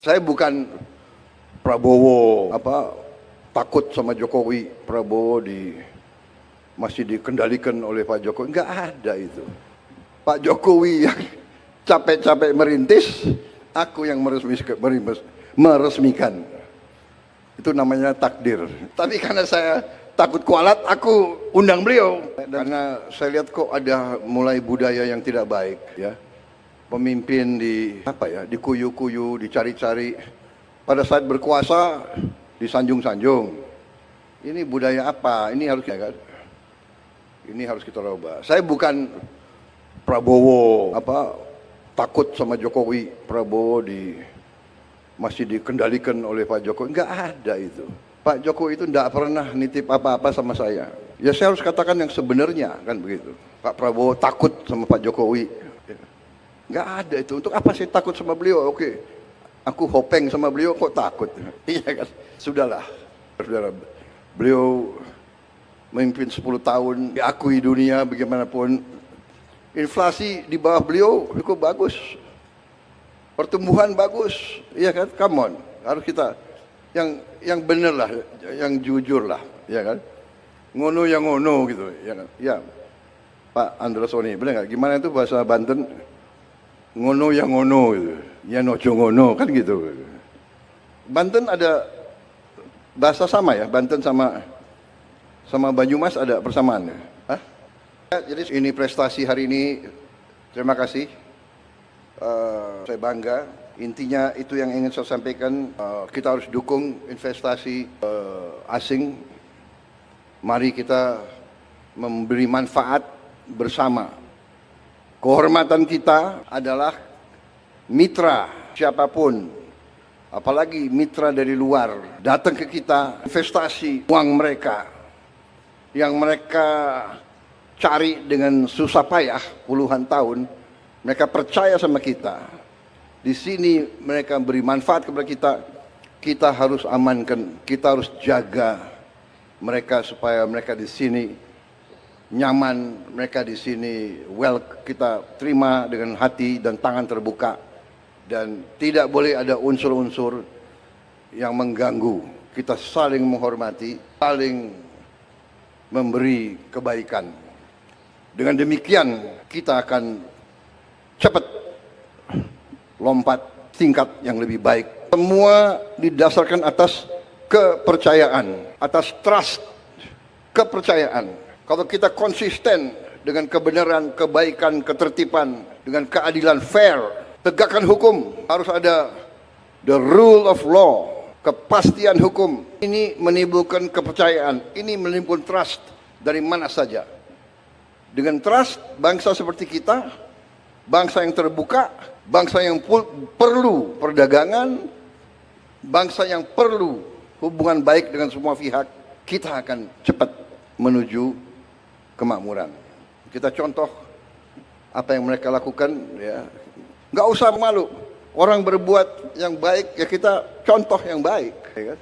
Saya bukan Prabowo takut sama Jokowi, Prabowo masih dikendalikan oleh Pak Jokowi. Enggak ada itu. Pak Jokowi yang capek-capek merintis, aku yang meresmikan. Itu namanya takdir. Tapi karena saya takut kualat, aku undang beliau. Karena saya lihat kok ada mulai budaya yang tidak baik, ya. Pemimpin dikuyu-kuyu, dicari-cari. Pada saat berkuasa disanjung-sanjung. Ini budaya apa? Ini harus kita rubah. Saya bukan Prabowo takut sama Jokowi, Prabowo masih dikendalikan oleh Pak Jokowi. Enggak ada itu. Pak Jokowi itu enggak pernah nitip apa-apa sama saya. Ya saya harus katakan yang sebenarnya, kan begitu. Pak Prabowo takut sama Pak Jokowi. Enggak ada itu. Untuk apa saya takut sama beliau? Oke. Aku hopeng sama beliau kok takut. Iya kan? Sudahlah. Saudara, beliau memimpin 10 tahun, diakui dunia bagaimanapun. Inflasi di bawah beliau cukup bagus. Pertumbuhan bagus. Iya kan? Come on. Harus kita yang bener lah, yang jujur lah, ya kan? Ngono yang ngono gitu, ya kan? Ya. Pak Androsoni, benar nggak? Gimana itu bahasa Banten? Ngono yang ngono gitu. Ya nojo ngono, kan gitu. Banten ada bahasa sama ya? Banten sama Banyumas ada persamaan ya? Hah? Jadi ini prestasi hari ini, terima kasih. Saya bangga. Intinya itu yang ingin saya sampaikan. Kita harus dukung investasi asing. Mari kita memberi manfaat bersama. Kehormatan kita adalah mitra siapapun, apalagi mitra dari luar, datang ke kita, investasi uang mereka yang mereka cari dengan susah payah puluhan tahun, mereka percaya sama kita. Di sini mereka beri manfaat kepada kita. Kita harus amankan, kita harus jaga mereka supaya mereka di sini nyaman, mereka di sini kita terima dengan hati dan tangan terbuka, dan tidak boleh ada unsur-unsur yang mengganggu. Kita saling menghormati, saling memberi kebaikan. Dengan demikian kita akan cepat lompat tingkat yang lebih baik. Semua didasarkan atas kepercayaan, atas trust, kepercayaan. Kalau kita konsisten dengan kebenaran, kebaikan, ketertiban, dengan keadilan fair, tegakkan hukum, harus ada the rule of law, kepastian hukum. Ini menimbulkan kepercayaan, ini menimbulkan trust dari mana saja. Dengan trust, bangsa seperti kita, bangsa yang terbuka, bangsa yang perlu perdagangan, bangsa yang perlu hubungan baik dengan semua pihak, kita akan cepat menuju kemakmuran. Kita contoh apa yang mereka lakukan, ya. Nggak usah malu. Orang berbuat yang baik, ya kita contoh yang baik, ya kan?